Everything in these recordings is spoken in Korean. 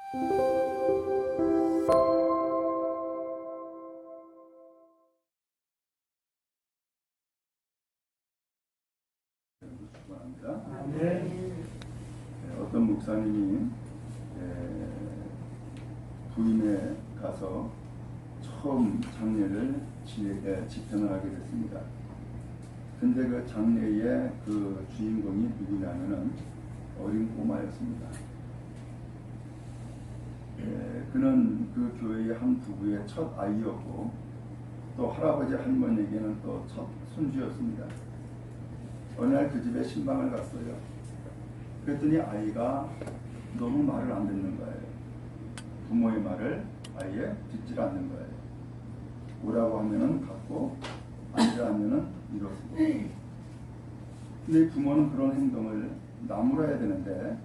어떤 목사님이 부임에 가서 처음 장례를 집행을 하게 됐습니다. 근데 그 장례의 그 주인공이 누구냐면은 어린 꼬마였습니다. 그는 그 교회의 한 부부의 첫 아이였고 또 할아버지 할머니에게는 또 첫 손주였습니다. 어느 날 그 집에 신방을 갔어요. 그랬더니 아이가 너무 말을 안 듣는 거예요. 부모의 말을 아예 듣질 않는 거예요. 오라고 하면은 갔고 앉으라 하면은 일어서고. 근데 부모는 그런 행동을 나무라야 되는데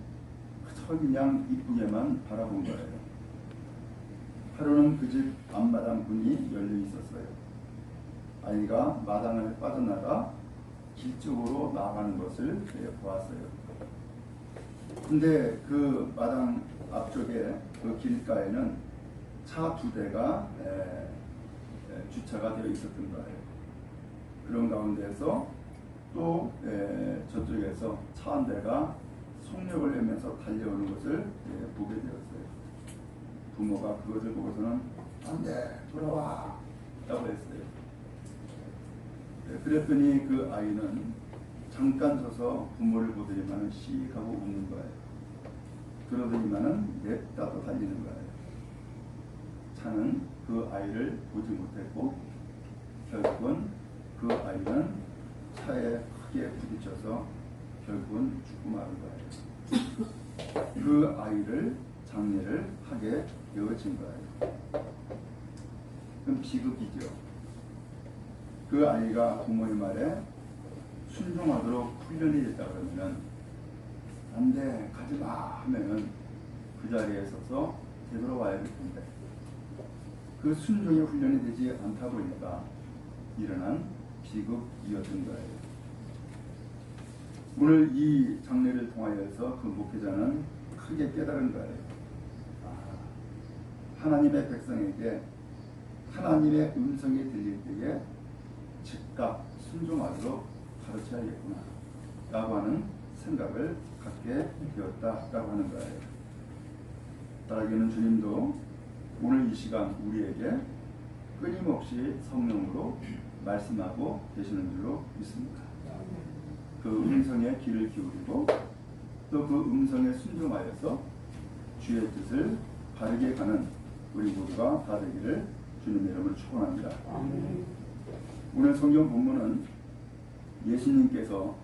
그저 그냥 이쁘게만 바라본 거예요. 하루는 그 집 앞마당 문이 열려 있었어요. 아이가 마당을 빠져나가 길 쪽으로 나가는 것을 보았어요. 근데 그 마당 앞쪽에 그 길가에는 차 2대가 주차가 되어 있었던 거예요. 그런 가운데서 또 저쪽에서 차 한 대가 속력을 내면서 달려오는 것을 보게 되었어요. 부모가 그것을 보고서는 안 돼, 돌아와 라고 했어요. 그랬더니 그 아이는 잠깐 서서 부모를 보더니만은 씩 하고 웃는 거예요. 그러더니만은 냅다 또 달리는 거예요. 차는 그 아이를 보지 못했고 결국은 그 아이는 차에 크게 부딪혀서 결국은 죽고 마는 거예요. 그 아이를 장례를 하게 되어진 거예요. 그럼 비극이죠. 그 아이가 부모의 말에 순종하도록 훈련이 됐다 그러면은 안 돼, 가지 마 하면은 그 자리에 서서 되돌아와야 될 텐데 그 순종의 훈련이 되지 않다 보니까 일어난 비극이었던 거예요. 오늘 이 장례를 통하여서 그 목회자는 크게 깨달은 거예요. 하나님의 백성에게 하나님의 음성이 들릴 때에 즉각 순종하도록 가르쳐야겠구나 라고 하는 생각을 갖게 되었다라고 하는 거예요. 따라기는 주님도 오늘 이 시간 우리에게 끊임없이 성령으로 말씀하고 계시는 줄로 믿습니다. 그 음성에 귀를 기울이고 또 그 음성에 순종하여서 주의 뜻을 바르게 가는 우리 모두가 다 되기를 주님의 이름으로 축원합니다. 오늘 성경 본문은 예수님께서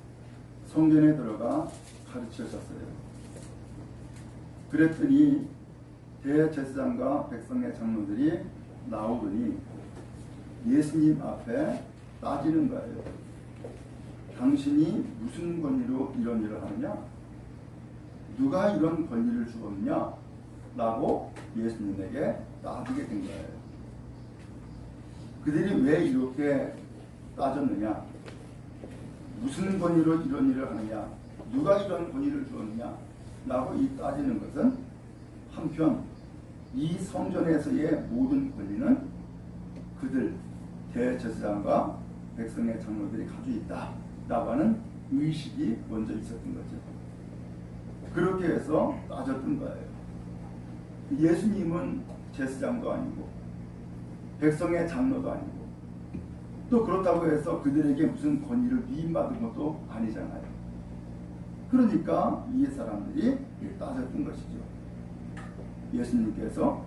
성전에 들어가 가르치셨어요. 그랬더니 대제사장과 백성의 장로들이 나오더니 예수님 앞에 따지는 거예요. 당신이 무슨 권리로 이런 일을 하느냐? 누가 이런 권리를 주었느냐? 라고 예수님에게 따지게 된 거예요. 그들이 왜 이렇게 따졌느냐? 무슨 권위로 이런 일을 하느냐? 누가 이런 권위를 주었느냐? 라고 이 따지는 것은 한편 이 성전에서의 모든 권리는 그들 대제사장과 백성의 장로들이 가지고 있다 라고 하는 의식이 먼저 있었던 거죠. 그렇게 해서 따졌던 거예요. 예수님은 제사장도 아니고 백성의 장로도 아니고 또 그렇다고 해서 그들에게 무슨 권위를 위임받은 것도 아니잖아요. 그러니까 이 사람들이 따졌던 것이죠. 예수님께서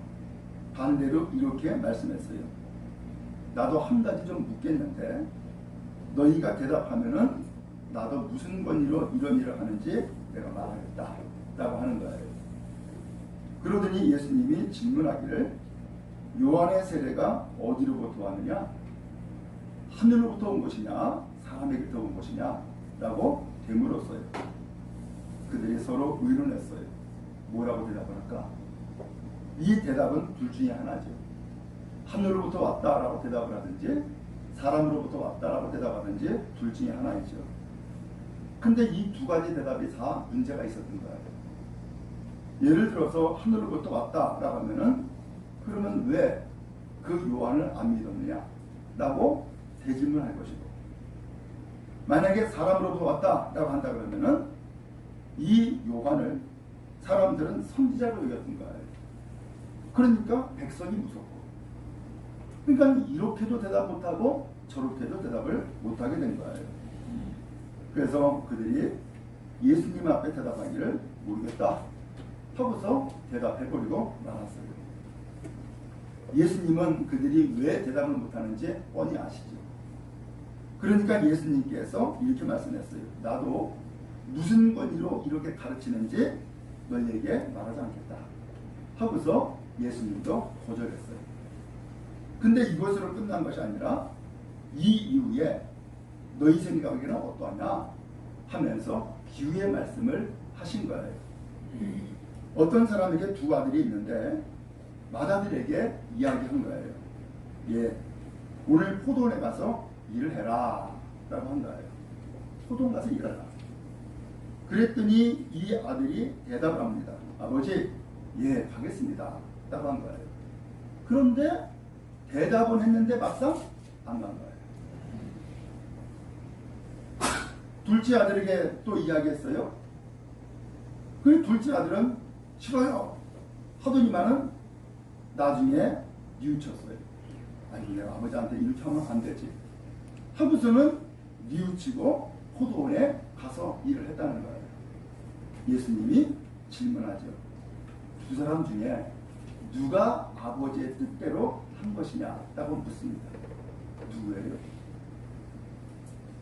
반대로 이렇게 말씀했어요. 나도 한 가지 좀 묻겠는데 너희가 대답하면은 나도 무슨 권위로 이런 일을 하는지 내가 말하겠다 라고 하는 거예요. 그러더니 예수님이 질문하기를 요한의 세례가 어디로부터 왔느냐? 하늘로부터 온 것이냐? 사람에게부터 온 것이냐? 라고 되물었어요. 그들이 서로 의논했어요. 뭐라고 대답을 할까? 이 대답은 둘 중에 하나죠. 하늘로부터 왔다라고 대답을 하든지 사람으로부터 왔다라고 대답하든지 둘 중에 하나이죠. 근데 이 두 가지 대답이 다 문제가 있었던 거예요. 예를 들어서 하늘로부터 왔다라고 하면은 그러면 왜 그 요한을 안 믿었느냐? 라고 대질문할 것이고, 만약에 사람으로부터 왔다라고 한다 그러면은 이 요한을 사람들은 선지자로 여겼던 거예요. 그러니까 백성이 무섭고, 그러니까 이렇게도 대답 못하고 저렇게도 대답을 못하게 된 거예요. 그래서 그들이 예수님 앞에 대답하기를 모르겠다 하고서 대답해버리고 말았어요. 예수님은 그들이 왜 대답을 못하는지 뻔히 아시죠. 그러니까 예수님께서 이렇게 말씀했어요. 나도 무슨 권위로 이렇게 가르치는지 너희에게 말하지 않겠다 하고서 예수님도 거절했어요. 근데 이것으로 끝난 것이 아니라 이 이후에 너희 생각에는 어떠하냐 하면서 기회의 말씀을 하신 거예요. 어떤 사람에게 두 아들이 있는데 맏아들에게 이야기한 거예요. 예, 오늘 포도원에 가서 일을 해라 라고 한 거예요. 포도원 가서 일하라. 그랬더니 이 아들이 대답을 합니다. 아버지, 예, 가겠습니다 라고 한 거예요. 그런데 대답은 했는데 막상 안 간 거예요. 둘째 아들에게 또 이야기했어요. 그 둘째 아들은 싫어요 하더니만은 나중에 뉘우쳤어요. 아니, 내가 아버지한테 이렇게 하면 안 되지 하고서는 뉘우치고 포도원에 가서 일을 했다는 거예요. 예수님이 질문하죠. 두 사람 중에 누가 아버지의 뜻대로 한 것이냐라고 묻습니다. 누구예요?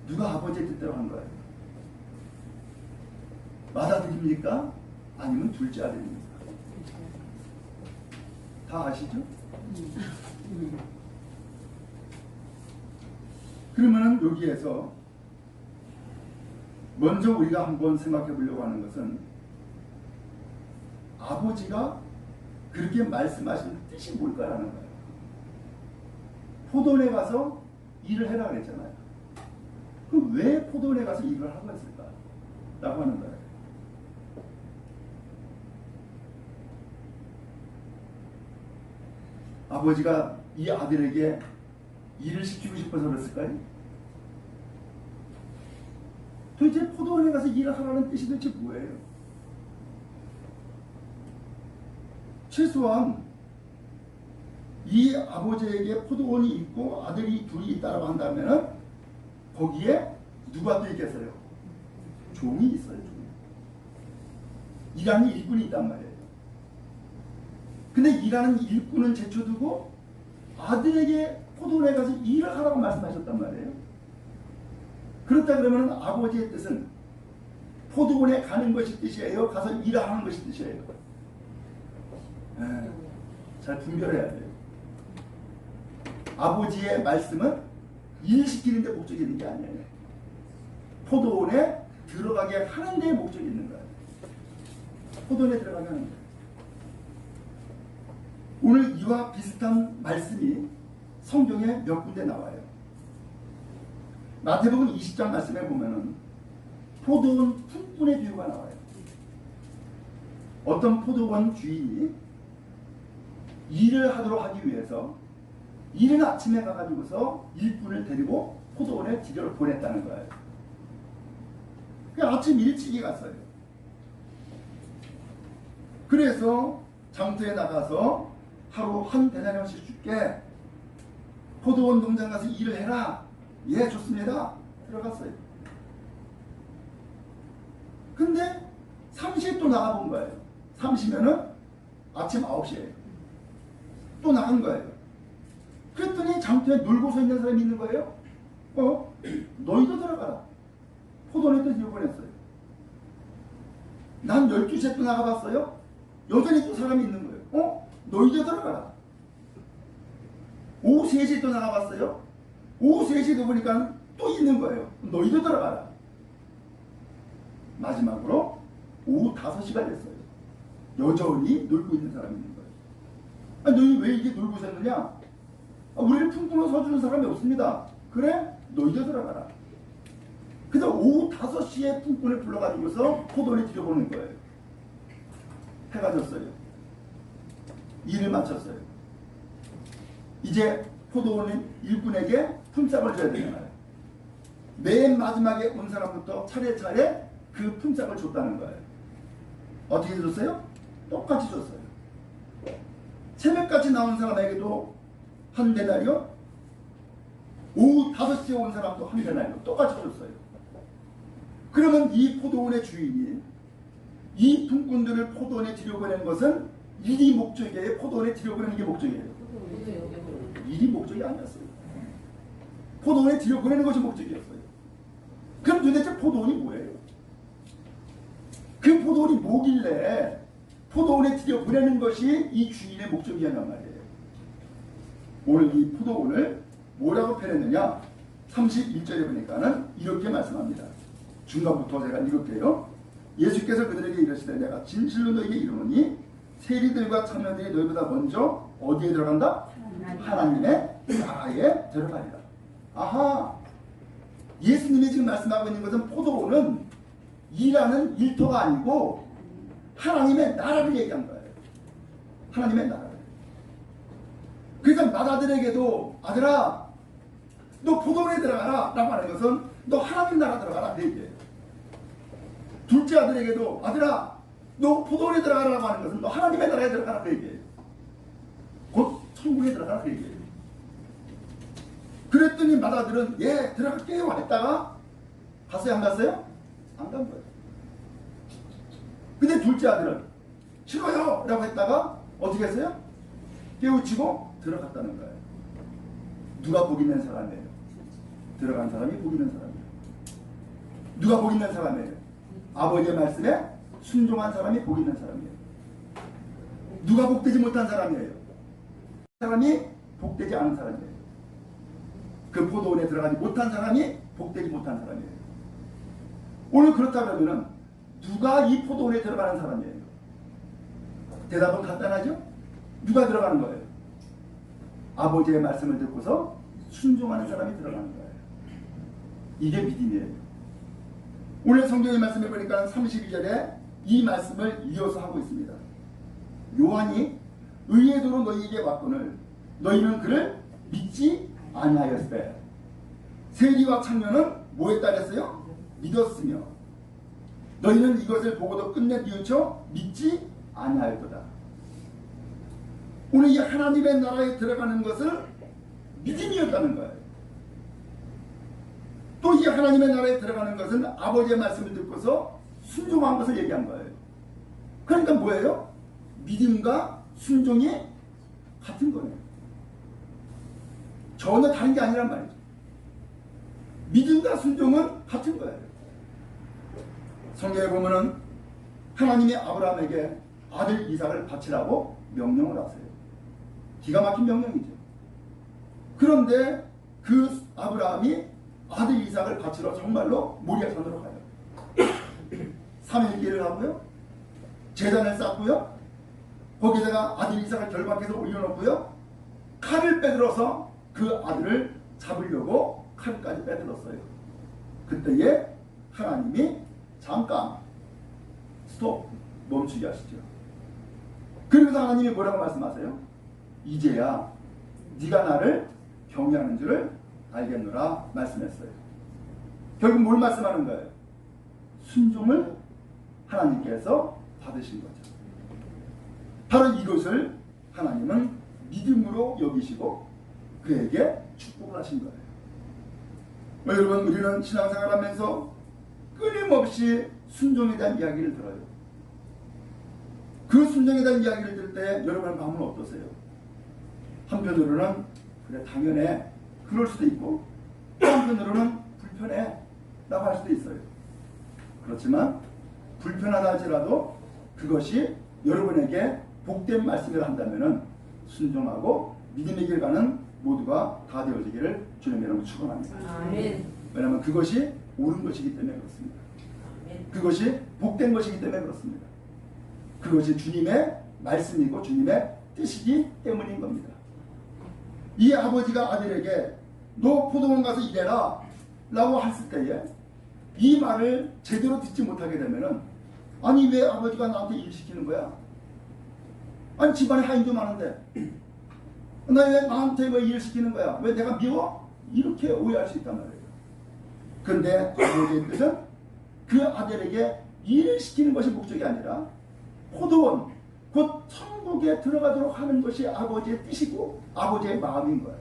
누가 아버지의 뜻대로 한 거예요? 맏아들입니까? 아니면 둘째 아들입니까? 다 아시죠? 그러면 여기에서 먼저 우리가 한번 생각해 보려고 하는 것은 아버지가 그렇게 말씀하신 뜻이 뭘까라는 거예요. 포도원에 가서 일을 해라 그랬잖아요. 그럼 왜 포도원에 가서 일을 하고 있을까? 라고 하는 거예요. 아버지가 이 아들에게 일을 시키고 싶어서 그랬을까요? 도대체 포도원에 가서 일을 하라는 뜻이 도대체 뭐예요? 최소한 이 아버지에게 포도원이 있고 아들이 둘이 있다고 한다면 거기에 누가 또 있겠어요? 종이 있어요. 종이. 일하는 일꾼이 있단 말이에요. 근데 일하는 일꾼은 제쳐두고 아들에게 포도원에 가서 일을 하라고 말씀하셨단 말이에요. 그렇다 그러면 아버지의 뜻은 포도원에 가는 것이 뜻이에요? 가서 일을 하는 것이 뜻이에요? 잘 분별해야 돼요. 아버지의 말씀은 일시키는 데 목적이 있는 게 아니에요. 포도원에 들어가게 하는 데 목적이 있는 거예요. 포도원에 들어가게 하는 거예요. 오늘 이와 비슷한 말씀이 성경에 몇 군데 나와요. 마태복음 20장 말씀에 보면은 포도원 품꾼의 비유가 나와요. 어떤 포도원 주인이 일을 하도록 하기 위해서 이른 아침에 가가지고서 일꾼을 데리고 포도원에 들여 보냈다는 거예요. 그 아침 일찍이 갔어요. 그래서 장터에 나가서 하루 한 대나리원씩 줄게. 포도원 농장 가서 일을 해라. 예, 좋습니다. 들어갔어요. 근데 3시에 또 나가본 거예요. 3시면은 아침 9시에 또 나간 거예요. 그랬더니 장터에 놀고 서 있는 사람이 있는 거예요. 너희도 들어가라. 포도원에 또 들여보냈어요. 난 12시에 또 나가봤어요. 여전히 또 사람이 있는 거예요. 너희도 들어가라. 오후 3시에 또 나가봤어요. 오후 3시에도 보니까 또 있는 거예요. 너희도 들어가라. 마지막으로 오후 5시가 됐어요. 여전히 놀고 있는 사람이 있는 거예요. 너희 왜 이게 놀고 있었느냐? 우리를 품꾼으로 서주는 사람이 없습니다. 그래? 너희도 들어가라. 그래서 오후 5시에 품꾼을 불러가지고서 포도원에 들여보는 거예요. 해가 졌어요. 일을 마쳤어요. 이제 포도원 일꾼에게 품삯을 줘야 되잖아요. 맨 마지막에 온 사람부터 차례차례 그 품삯을 줬다는 거예요. 어떻게 줬어요? 똑같이 줬어요. 새벽같이 나온 사람에게도 한 데나리요, 오후 5시에 온 사람도 한 데나리요, 똑같이 줬어요. 그러면 이 포도원의 주인이 이 품꾼들을 포도원에 들여보내는 것은 일이 목적이에요? 포도원에 들여보내는 게 목적이에요? 일이 목적이 아니었어요. 포도원에 들여보내는 것이 목적이었어요. 그럼 도대체 포도원이 뭐예요? 그 포도원이 뭐길래 포도원에 들여보내는 것이 이 주인의 목적이었단 말이에요. 오늘 이 포도원을 뭐라고 표현했느냐? 31절에 보니까는 이렇게 말씀합니다. 중간부터 제가 읽을게요. 예수께서 그들에게 이르시되 내가 진실로 너에게 이르노니 세리들과 청년들이 너희보다 먼저 어디에 들어간다? 하나님의 나라에 들어가리라. 아하, 예수님이 지금 말씀하고 있는 것은 포도원은 일하는 일터가 아니고 하나님의 나라를 얘기한 거예요. 하나님의 나라를. 그래서 마다들에게도 아들아 너 포도원에 들어가라 라고 하는 것은 너 하나님 나라 들어가라 그 얘기예요. 둘째 아들에게도 아들아 너 포도원에 들어가라고 하는 것은 너 하나님의 나라에 들어가라 그 얘기예요. 곧 천국에 들어가라 그 얘기예요. 그랬더니 마다들은 예 들어갈게요 했다가 갔어요 안 갔어요? 안 간 거예요. 근데 둘째 아들은 싫어요 라고 했다가 어떻게 했어요? 깨우치고 들어갔다는 거예요. 누가 복 있는 사람이에요? 들어간 사람이 복 있는 사람이에요. 누가 복 있는 사람이에요? 아버지의 말씀에 순종한 사람이 복 있는 사람이에요. 누가 복되지 못한 사람이에요? 사람이 복되지 않은 사람이에요. 그 포도원에 들어가지 못한 사람이 복되지 못한 사람이에요. 오늘 그렇다 그러면은 누가 이 포도원에 들어가는 사람이에요? 대답은 간단하죠? 누가 들어가는 거예요? 아버지의 말씀을 듣고서 순종하는 사람이 들어가는 거예요. 이게 믿음이에요. 오늘 성경의 말씀을 보니까 32절에 이 말씀을 이어서 하고 있습니다. 요한이 의의 도로 너희에게 왔거늘 너희는 그를 믿지 아니하였으되 세리와 청년은 뭐에 따랐어요? 믿었으며 너희는 이것을 보고도 끝내 뉘우쳐 믿지 아니하였도다. 오늘 이 하나님의 나라에 들어가는 것을 믿음이었다는 거예요. 또 이 하나님의 나라에 들어가는 것은 아버지의 말씀을 듣고서 순종한 것을 얘기한 거예요. 그러니까 뭐예요? 믿음과 순종이 같은 거예요. 전혀 다른 게 아니란 말이죠. 믿음과 순종은 같은 거예요. 성경에 보면은 하나님이 아브라함에게 아들 이삭을 바치라고 명령을 하세요. 기가 막힌 명령이죠. 그런데 그 아브라함이 아들 이삭을 바치러 정말로 모리아산으로 가요. 3일길을 하고요. 제단을 쌓고요. 거기다가 아들 이삭을 결박해서 올려놓고요. 칼을 빼들어서 그 아들을 잡으려고 칼까지 빼들었어요. 그때에 하나님이 잠깐 스톱 멈추게 하시죠. 그러면서 하나님이 뭐라고 말씀하세요? 이제야 네가 나를 경외하는 줄을 알겠노라 말씀했어요. 결국 뭘 말씀하는 거예요? 순종을 하나님께서 받으신 거죠. 바로 이것을 하나님은 믿음으로 여기시고 그에게 축복을 하신 거예요. 여러분 우리는 신앙생활하면서 끊임없이 순종에 대한 이야기를 들어요. 그 순종에 대한 이야기를 들을 때 여러분의 마음은 어떠세요? 한편으로는 그래 당연해 그럴 수도 있고 또 한편으로는 불편해 라고 할 수도 있어요. 그렇지만 불편하다 할지라도 그것이 여러분에게 복된 말씀을 한다면 순종하고 믿음의 길 가는 모두가 다 되어지기를 주님 여러분 축원합니다. 아멘. 왜냐하면 그것이 옳은 것이기 때문에 그렇습니다. 아멘. 그것이 복된 것이기 때문에 그렇습니다. 그것이 주님의 말씀이고 주님의 뜻이기 때문인 겁니다. 이 아버지가 아들에게 너 포도원 가서 일해라 라고 했을 때에 이 말을 제대로 듣지 못하게 되면은 아니 왜 아버지가 나한테 일 시키는 거야? 아니 집안에 하인도 많은데 나 왜 나한테 왜 일을 시키는 거야? 왜 내가 미워? 이렇게 오해할 수 있단 말이에요. 그런데 아버지의 뜻은 그 아들에게 일을 시키는 것이 목적이 아니라 포도원 곧 천국에 들어가도록 하는 것이 아버지의 뜻이고 아버지의 마음인 거예요.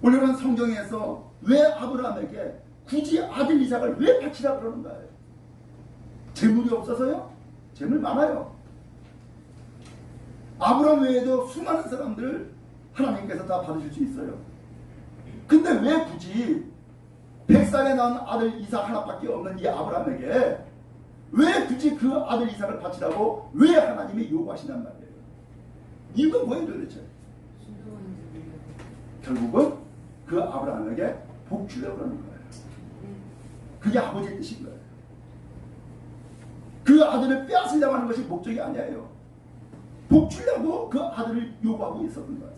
오늘은 성경에서 왜 아브라함에게 굳이 아들 이삭을 왜 바치라 그러는 거예요? 재물이 없어서요? 재물 많아요. 아브라함 외에도 수많은 사람들을 하나님께서 다 받으실 수 있어요. 근데 왜 굳이 100살에 낳은 아들 이삭 하나밖에 없는 이 아브라함에게 왜 굳이 그 아들 이삭을 바치라고 왜 하나님이 요구하시단 말이에요? 이유가 뭐예요 도대체? 결국은 그 아브라함에게 복 주려고 그러는 거예요. 그게 아버지의 뜻인 거예요. 그 아들을 빼앗으려고 하는 것이 목적이 아니에요. 복 주려고 그 아들을 요구하고 있었던 거예요.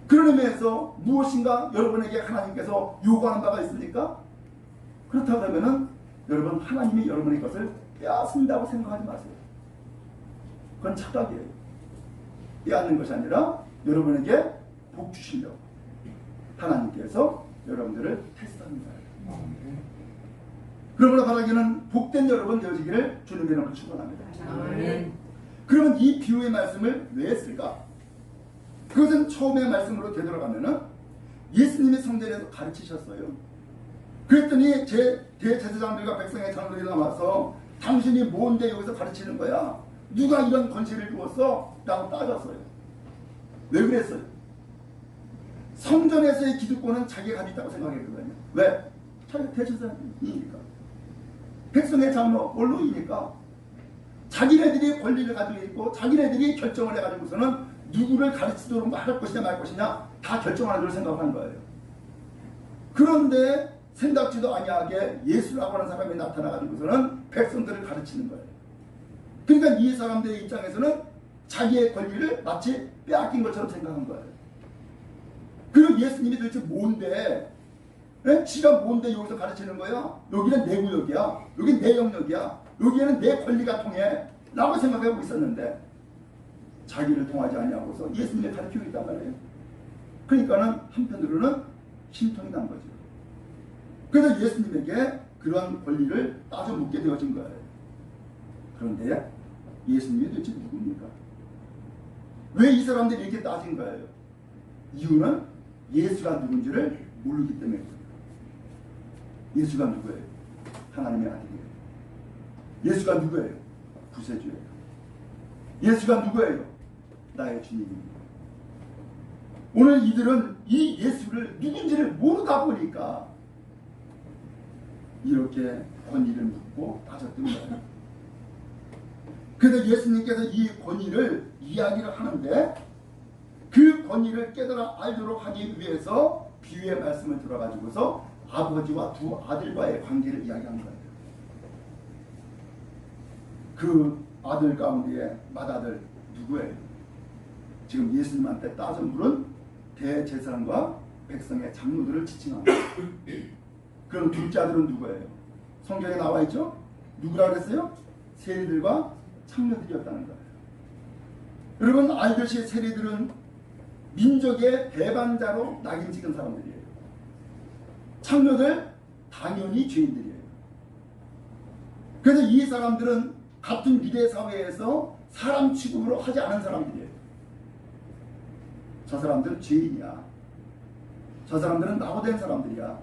그런 의미에서 무엇인가 여러분에게 하나님께서 요구하는 바가 있습니까? 그렇다고 하면은 여러분 하나님이 여러분의 것을 빼앗는다고 생각하지 마세요. 그건 착각이에요. 빼앗는 것이 아니라 여러분에게 복 주시려고 하나님께서 여러분들을 테스트하는 거예요. 그러므로 바라기는 복된 여러분 되어지기를 주님의 이름으로 축원합니다. 그러면 이 비유의 말씀을 왜 했을까? 그것은 처음의 말씀으로 되돌아가면은 예수님이 성전에서 가르치셨어요. 그랬더니 대제사장들과 백성의 장로들이 나와서 당신이 뭔데 여기서 가르치는 거야? 누가 이런 권세를 주었어? 라고 따졌어요. 왜 그랬어요? 성전에서의 기득권은 자기가 가지고 있다고 생각했거든요. 왜? 자기가 대제사장이니까. 백성의 장로, 원로이니까. 자기네들이 권리를 가지고 있고 자기네들이 결정을 해가지고서는 누구를 가르치도록 할 것이냐 말 것이냐 다 결정하는 줄 생각하는 거예요. 그런데 생각지도 아니하게 예수라고 하는 사람이 나타나가지고서는 백성들을 가르치는 거예요. 그러니까 이 사람들의 입장에서는 자기의 권리를 마치 빼앗긴 것처럼 생각한 거예요. 그리고 예수님이 도대체 뭔데? 에? 지가 뭔데 여기서 가르치는 거야? 여기는 내 구역이야. 여기는 내 영역이야. 여기에는 내 권리가 통해. 라고 생각하고 있었는데 자기를 통하지 아니하고서 예수님이 가르치고 있단 말이에요. 그러니까는 한편으로는 심통이 난 거죠. 그래서 예수님에게 그런 권리를 따져 묻게 되어진 거예요. 그런데 예수님이 도대체 누굽니까? 왜 이 사람들이 이렇게 따진 거예요? 이유는 예수가 누군지를 모르기 때문이에요. 예수가 누구예요? 하나님의 아들이에요. 예수가 누구예요? 구세주예요. 예수가 누구예요? 나의 주님입니다. 오늘 이들은 이 예수를 누군지를 모르다 보니까 이렇게 권위를 묻고 따졌던 거예요. 그래서 예수님께서 이 권위를 이야기를 하는데 그 권위를 깨달아 알도록 하기 위해서 비유의 말씀을 들어가지고서 아버지와 두 아들과의 관계를 이야기한 거예요. 그 아들 가운데의 맏아들 누구예요? 지금 예수님한테 따져 물은 대제사장과 백성의 장로들을 지칭합니다. 그럼 둘째 아들은 누구예요? 성경에 나와 있죠? 누구라 그랬어요? 세리들과 창녀들이었다는 거예요. 여러분 알듯이 세리들은 민족의 배반자로 낙인 찍은 사람들이에요. 창녀들 당연히 죄인들이에요. 그래서 이 사람들은 같은 유대 사회에서 사람 취급으로 하지 않은 사람들이에요. 저 사람들은 죄인이야. 저 사람들은 낙오된 사람들이야.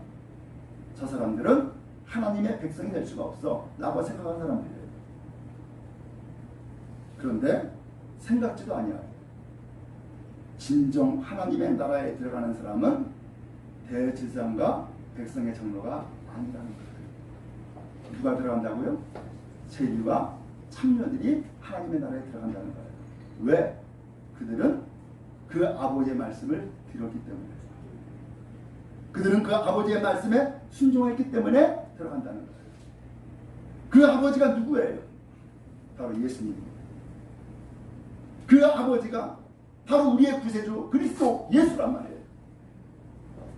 저 사람들은 하나님의 백성이 될 수가 없어 라고 생각하는 사람들이에요. 그런데 생각지도 아니야. 진정 하나님의 나라에 들어가는 사람은 대제사장과 백성의 장로가 아니라는 거예요. 누가 들어간다고요? 세리와 창녀들이 하나님의 나라에 들어간다는 거예요. 왜? 그들은 그 아버지의 말씀을 들었기 때문에, 그들은 그 아버지의 말씀에 순종했기 때문에 들어간다는 거예요. 그 아버지가 누구예요? 바로 예수님입니다. 그 아버지가 바로 우리의 구세주 그리스도 예수란 말이에요.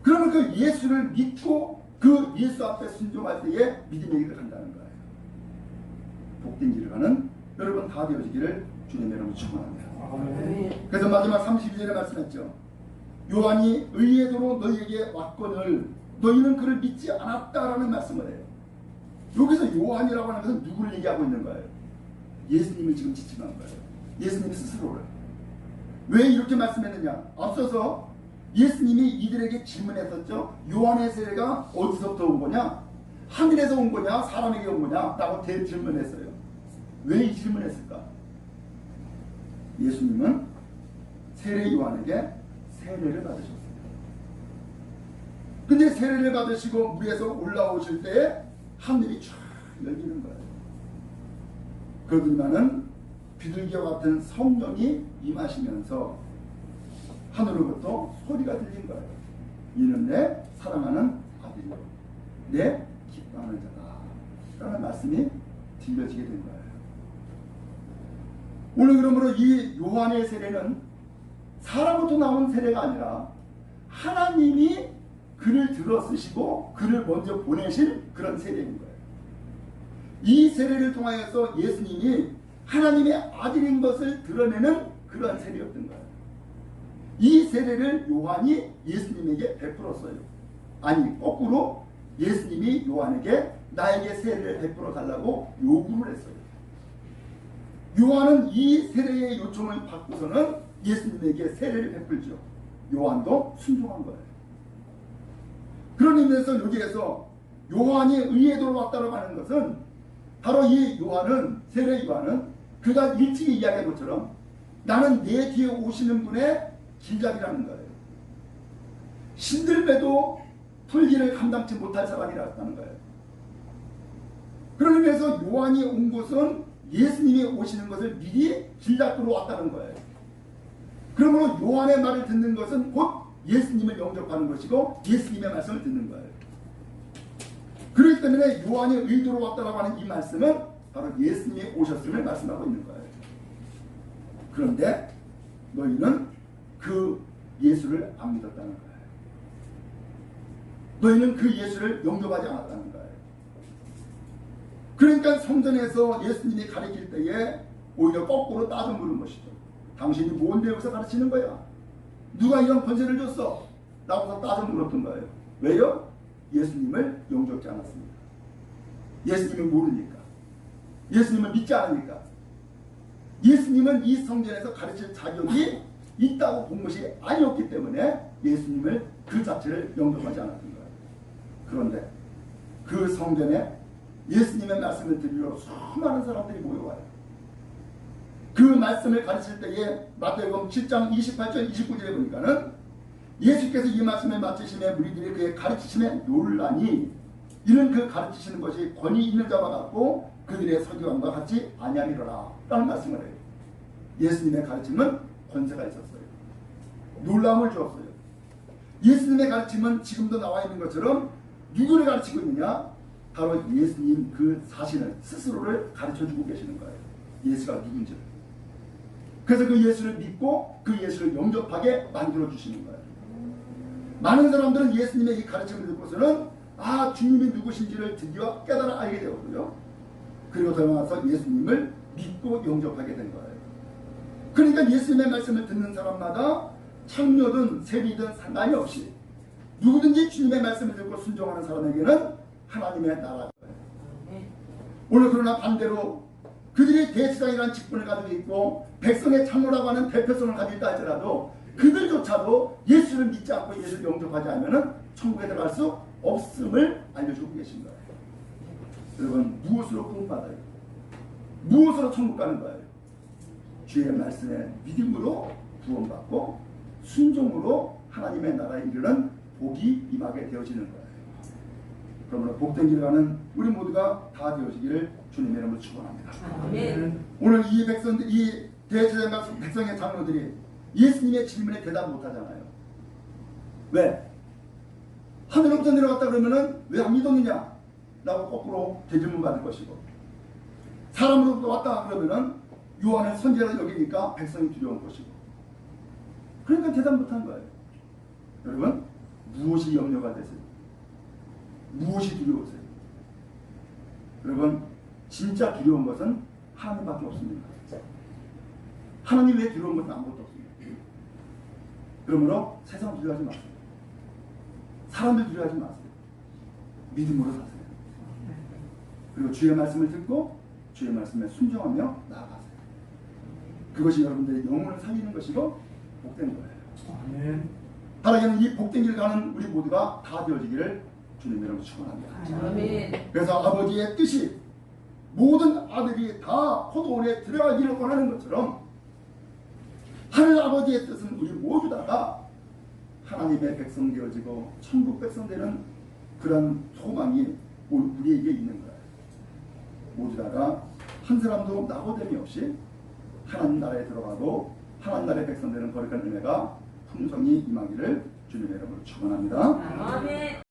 그러면 그 예수를 믿고 그 예수 앞에 순종할 때에 믿음의 길을 간다는 거예요. 복된 길을 가는 여러분 다 되어지기를 주님의 이름으로 축원합니다. 아멘. 그래서 마지막 32절에 말씀했죠. 요한이 의의 도로 너희에게 왔거늘 너희는 그를 믿지 않았다라는 말씀을 해요. 여기서 요한이라고 하는 것은 누구를 얘기하고 있는 거예요? 예수님을 지금 지칭한 거예요. 예수님 스스로를. 왜 이렇게 말씀했느냐? 앞서서 예수님이 이들에게 질문했었죠. 요한의 세례가 어디서부터 온 거냐? 하늘에서 온 거냐? 사람에게 온 거냐? 라고 대질문했어요. 왜 이 질문했을까? 예수님은 세례 요한에게 세례를 받으셨어요. 근데 세례를 받으시고 물에서 올라오실 때 하늘이 쫙 열리는 거예요. 그러더니만은 비둘기와 같은 성령이 임하시면서 하늘로부터 소리가 들린 거예요. 이는 내 사랑하는 아들이요 내 기뻐하는 자다 라는 말씀이 들려지게 된 거예요. 오늘 그러므로 이 요한의 세례는 사람부터 나온 세례가 아니라 하나님이 그를 들어 쓰시고 그를 먼저 보내신 그런 세례인 거예요. 이 세례를 통하여서 예수님이 하나님의 아들인 것을 드러내는 그런 세례였던 거예요. 이 세례를 요한이 예수님에게 베풀었어요. 아니 거꾸로 예수님이 요한에게 나에게 세례를 베풀어 달라고 요구를 했어요. 요한은 이 세례의 요청을 받고서는 예수님에게 세례를 베풀죠. 요한도 순종한 거예요. 그런 의미에서 여기에서 요한이 의의 도로 왔다고 하는 것은 바로 이 요한은 세례 요한은 그가 일찍이 이야기한 것처럼 나는 내 뒤에 오시는 분의 길잡이라는 거예요. 신들매도 풀기를 감당치 못할 사람이라는 거예요. 그런 의미에서 요한이 온 곳은 예수님이 오시는 것을 미리 길잡으러 왔다는 거예요. 그러므로 요한의 말을 듣는 것은 곧 예수님을 영접하는 것이고 예수님의 말씀을 듣는 거예요. 그렇기 때문에 요한이 의도로 왔다라고 하는 이 말씀은 바로 예수님이 오셨음을 말씀하고 있는 거예요. 그런데 너희는 그 예수를 안 믿었다는 거예요. 너희는 그 예수를 영접하지 않았다는 거예요. 그러니까 성전에서 예수님이 가르칠 때에 오히려 거꾸로 따져 물은 것이죠. 당신이 뭔데 여기서 가르치는 거야? 누가 이런 권세를 줬어? 라고서 따져 물었던 거예요. 왜요? 예수님을 영접지 않았습니다. 예수님을 모르니까. 예수님을 믿지 않으니까. 예수님은 이 성전에서 가르칠 자격이 있다고 본 것이 아니었기 때문에 예수님을 그 자체를 영접하지 않았던 거예요. 그런데 그 성전에 예수님의 말씀을 들으러 수많은 사람들이 모여와요. 그 말씀을 가르칠 때에 마태복음 7장 28절 29절에 보니까는 예수께서 이 말씀을 마치심에 무리들이 그의 가르치심에 놀라니 이는 그 가르치시는 것이 권위 있는 자와 같고 그들의 서기관과 같이 아니하리로라 라는 말씀을 해요. 예수님의 가르침은 권세가 있었어요. 놀라움을 주었어요. 예수님의 가르침은 지금도 나와 있는 것처럼 누구를 가르치고 있느냐? 바로 예수님 그 자신을 스스로를 가르쳐주고 계시는 거예요. 예수가 누군지를. 그래서 그 예수를 믿고 그 예수를 영접하게 만들어주시는 거예요. 많은 사람들은 예수님의 이 가르침을 듣고서는 주님이 누구신지를 드디어 깨달아 알게 되었고요. 그리고 더 나아가서 예수님을 믿고 영접하게 된 거예요. 그러니까 예수님의 말씀을 듣는 사람마다 창녀든 세리든 상관이 없이 누구든지 주님의 말씀을 듣고 순종하는 사람에게는 하나님의 나라예요. 오늘 그러나 반대로 그들이 대제사장이라는 직분을 가지고 있고 백성의 장로라고 하는 대표성을 가지고 있다 할지라도 그들조차도 예수를 믿지 않고 예수를 영접하지 않으면 천국에 들어갈 수 없음을 알려주고 계신 거예요. 여러분 무엇으로 구원받아요? 무엇으로 천국 가는 거예요? 주의 말씀에 믿음으로 구원받고 순종으로 하나님의 나라에 이르는 복이 임하게 되어지는 거예요. 그러므로 복된 길을 가는 우리 모두가 다 되어지기를 주님의 이름으로 축원합니다. 아멘. 오늘 이 백성들, 이 대제사장과 백성의 장로들이 예수님의 질문에 대답 못하잖아요. 왜? 하늘로부터 내려갔다 그러면은 왜 안 믿었느냐? 라고 거꾸로 되질문 받을 것이고, 사람으로부터 왔다 그러면은 요한을 선지자로 여기니까 백성이 두려운 것이고, 그러니까 대답 못한 거예요. 여러분 무엇이 염려가 되세요? 무엇이 두려우세요? 여러분 진짜 두려운 것은 하나님밖에 없습니다. 하나님 외에 두려운 것은 아무것도 없습니다. 그러므로 세상 두려워하지 마세요. 사람들 두려워하지 마세요. 믿음으로 사세요. 그리고 주의 말씀을 듣고 주의 말씀에 순종하며 나아가세요. 그것이 여러분들의 영혼을 살리는 것이고 복된 거예요. 아멘. 하나님은 이 복된 길 가는 우리 모두가 다 되어지기를 주님 이름으로 축원합니다. 아멘. 그래서 아버지의 뜻이 모든 아들이 다 포도원에 들어가기를 원하는 것처럼 하늘 아버지의 뜻은 우리 모두 다가 하나님의 백성 되어지고 천국 백성 되는 그런 소망이 우리에게 있는 거예요. 모두 다가 한 사람도 낙오됨이 없이 하나님 나라에 들어가고 하나님 나라의 백성 되는 거룩한 은혜가 풍성히 임하기를 주님의 이름으로 축원합니다. 아멘.